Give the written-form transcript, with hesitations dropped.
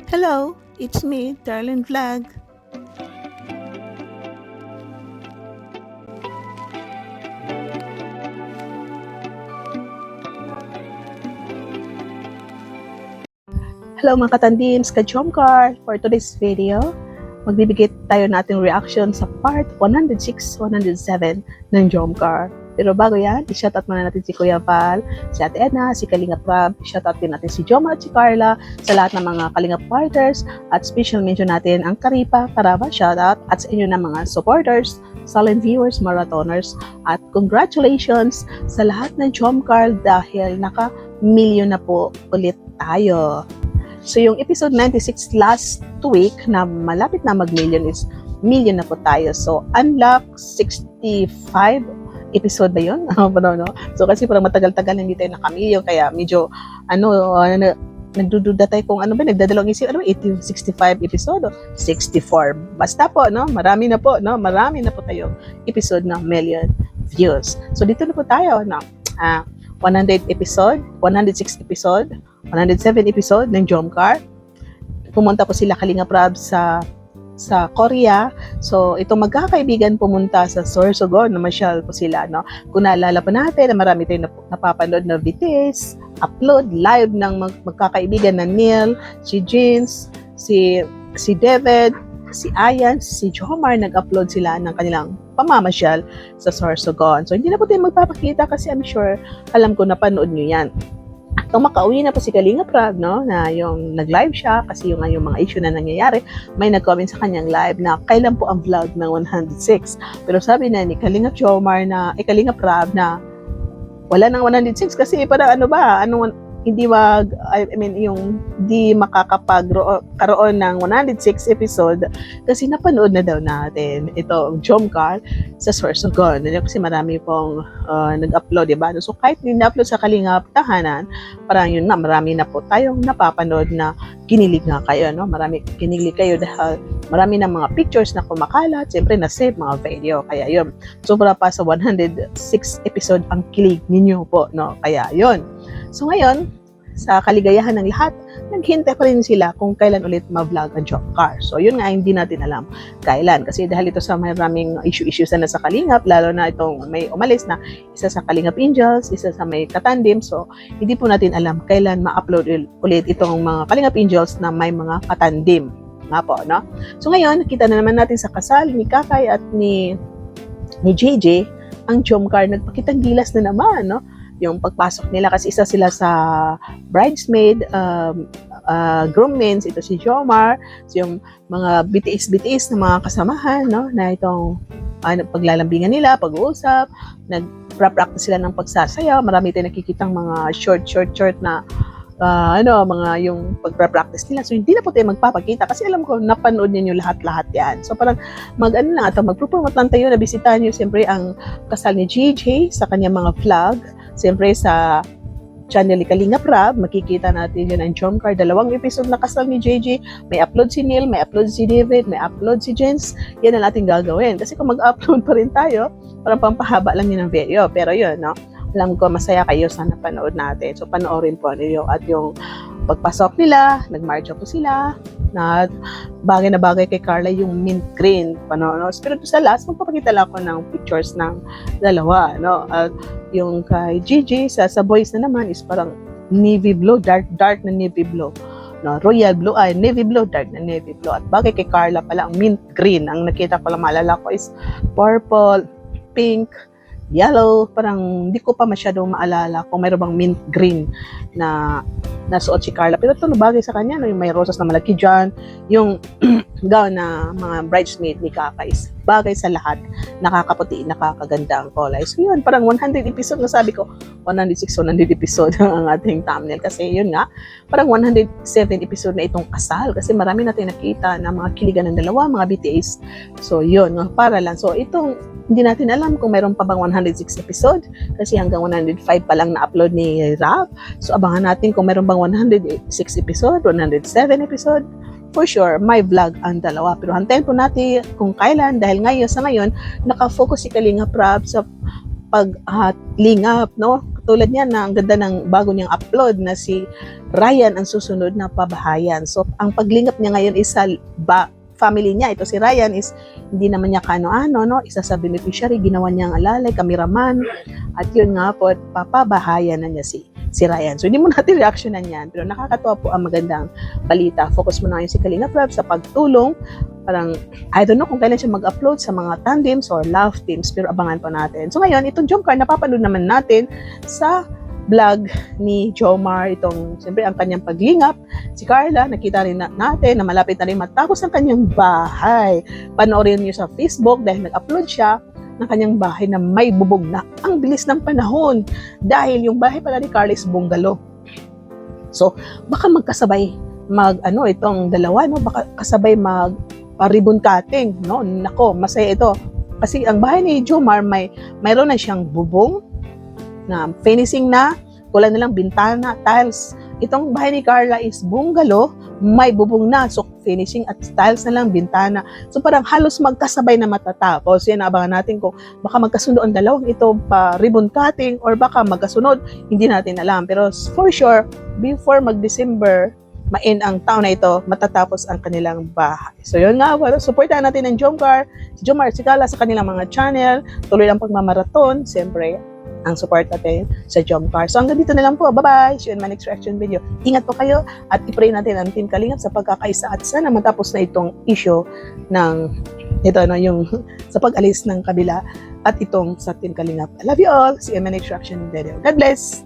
Hello, it's me, Darlene Vlog. Hello mga katandims, ka-Jomcar. For today's video, magbibigay tayo nating reaction sa part 106, 107 ng Jomcar. Pero bago yan, i-shoutout muna natin si Kuya Val, si Ate Edna, si Kalinga Prab, shoutout din natin si Joma at si Carla, sa lahat ng mga Kalinga partners, at special mention natin ang Karipa, Karaba, shoutout, at sa inyo ng mga supporters, silent viewers, marathoners, at congratulations sa lahat ng Jomcar dahil naka-million na po ulit tayo. So yung episode 96 last week na malapit na mag-million is million na po tayo. So unlock 65 episode ba yun? No? So kasi parang matagal-tagal hindi tayo nakamilyon kaya medyo nagdududa tayo kung ano ba, nagdadalawang isip, 65 episode o 64. Basta po, no? Marami na po tayo episode ng million views. So dito na po tayo, no? 100 episode, 106 episode, 107 episode ng Jomcar. Pumunta po sila Kalinga Prab sa Korea. So, itong magkakaibigan pumunta sa Sorsogon, namasyal po sila, no? Kung naalala po natin na marami tayong napapanood na BTS, upload live ng magkakaibigan na Neil, si Jeans, si David, si Ayan, si Jomar, nag-upload sila ng kanilang pamamasyal sa Sorsogon. So, hindi na po tayo magpapakita kasi I'm sure, alam ko napanood nyo yan. Nung makauwi na po si Kalinga Prab, no, na yung nag-live siya kasi yung mga issue na nangyayari, may nag-comment sa kanyang live na kailan po ang vlog ng 106. Pero sabi na ni Kalinga Jomar na, Kalinga Prab na wala nang 106 kasi parang yung di makakapagkaroon ng 106 episode kasi napanood na daw natin ito Jomcar sa Sorsogon. Kasi marami pong nag-upload, diba? So kahit ni-upload sa Kalinga Tahanan, parang yun na, marami na po tayong napapanood na kinilig nga kayo, no? Kinilig kayo dahil marami na mga pictures na kumakalat, siyempre na-save mga video, kaya yun. Sobra pa sa 106 episode ang kilig ninyo po, no? Kaya yun. So ngayon, sa kaligayahan ng lahat, naghintay pa rin sila kung kailan ulit ma-vlog ang Jomcar. So yun nga, hindi natin alam kailan. Kasi dahil ito sa maraming issues na sa Kalingap, lalo na itong may umalis na isa sa Kalingap Angels, isa sa may Katandim. So hindi po natin alam kailan ma-upload ulit itong mga Kalingap Angels na may mga Katandim. Nga po, no? So ngayon, nakita na naman natin sa kasal ni Kakay at ni JJ, ang Jomcar nagpakitang gilas na naman, no? Yung pagpasok nila kasi isa sila sa bridesmaid, groommates, ito si Jomar, so yung mga BTS na mga kasamahan, no, na itong paglalambingan nila, pag-uusap, nag-practice sila ng pagsasayaw, marami tayong nakikitang mga short na mga yung pag-practice nila. So hindi na po tayo magpapakita kasi alam ko napanood niyo lahat yan. So parang mag-promote lang tayo na bisitahan niyo siyempre ang kasal ni JJ sa kanyang mga vlog. Siyempre sa channel ni Kalinga Prab, makikita natin yun ang Jomcar. 2 episode na kasal ni JJ. May upload si Neil, may upload si David, may upload si Jens. Yan ang ating gagawin. Kasi kung mag-upload pa rin tayo, parang pampahaba lang yun ang video. Pero yun, no? Alam ko masaya kayo sa napanood natin. So panoorin po ninyo. At yung pagpasok nila, nag-marcha po sila, na bagay na bagay kay Carla yung mint green. Pero sa last, magpapakita lang ako ng pictures ng dalawa. No? At yung kay Gigi, sa boys na naman is parang navy blue, dark na navy blue. No, royal blue, navy blue, dark na navy blue. At bagay kay Carla pala, ang mint green. Ang nakita ko lang, maalala ko is purple, pink, yellow, parang hindi ko pa masyadong maalala kung mayroon bang mint green na nasuot si Carla. Pero ito bagay sa kanya, no? Yung may rosas na malaki dyan, yung gown na mga bridesmaid ni Kakay, bagay sa lahat, nakakaputi, nakakaganda ang kulay. So yun, parang 100 episode na sabi ko, 106, 100 episode ang ating thumbnail. Kasi yun nga, parang 107 episode na itong kasal. Kasi marami natin nakita na mga kiligan ng dalawa, mga BTS. So yun, para lang. So itong, hindi natin alam kung mayroon pa bang 106 episode kasi hanggang 105 pa lang na-upload ni Rap. So abangan natin kung mayroon bang 106 episode, 107 episode. For sure, may vlog ang dalawa. Pero hantayin po natin kung kailan dahil sa ngayon, nakafocus si Kalinga Prab sa paglingap, no? Katulad niyan na ang ganda ng bago niyang upload na si Ryan ang susunod na pabahayan. So, ang paglingap niya ngayon is sa family niya. Ito si Ryan is hindi naman niya kano-ano, no? Isa sa beneficiary, ginawa niyang alalay, kameraman. At yun nga po, papabahayan na niya si Ryan. So, hindi mo natin reactionan yan. Pero nakakatuwa po ang magandang balita. Focus mo na ngayon si Kalinga Prab sa pagtulong. Parang, I don't know kung kailan siya mag-upload sa mga tandems or love teams. Pero abangan po natin. So, ngayon, itong Jomcar, napapanood naman natin sa vlog ni Jomar. Itong, siyempre, ang kanyang paglingap. Si Carla, nakita rin natin na malapit na rin matapos ang kanyang bahay. Panoorin niyo sa Facebook dahil nag-upload siya ng kanyang bahay na may bubog na. Ang bilis ng panahon dahil yung bahay pala ni Carla is bungalow. So, baka magkasabay itong dalawa, no? Baka kasabay ribbon cutting, no? Nako, masaya ito. Kasi ang bahay ni Jomar mayroon na siyang bubong na finishing na, kulang na lang bintana, tiles. Itong bahay ni Carla is bungalow, may bubong na, so finishing at tiles na lang, bintana. So parang halos magkasabay na matatapos. Yan, abangan natin kung baka magkasundo ang dalawang ito pa ribbon cutting or baka magkasunod, hindi natin alam. Pero for sure, before mag-December, main ang taon na ito, matatapos ang kanilang bahay. So yun nga, supportahan natin ang Jomcar, si Jomar, si Carla sa kanilang mga channel, tuloy ang pagmamarathon, siyempre, ang support natin sa Jomcar. So hanggang dito na lang po. Bye-bye! See you in my next reaction video. Ingat po kayo at i-pray natin ang Team Kalingap sa pagkakaisa at sana matapos na itong issue ng yung sa pag-alis ng kabila at itong sa Team Kalingap. I love you all. See you in my next reaction video. God bless!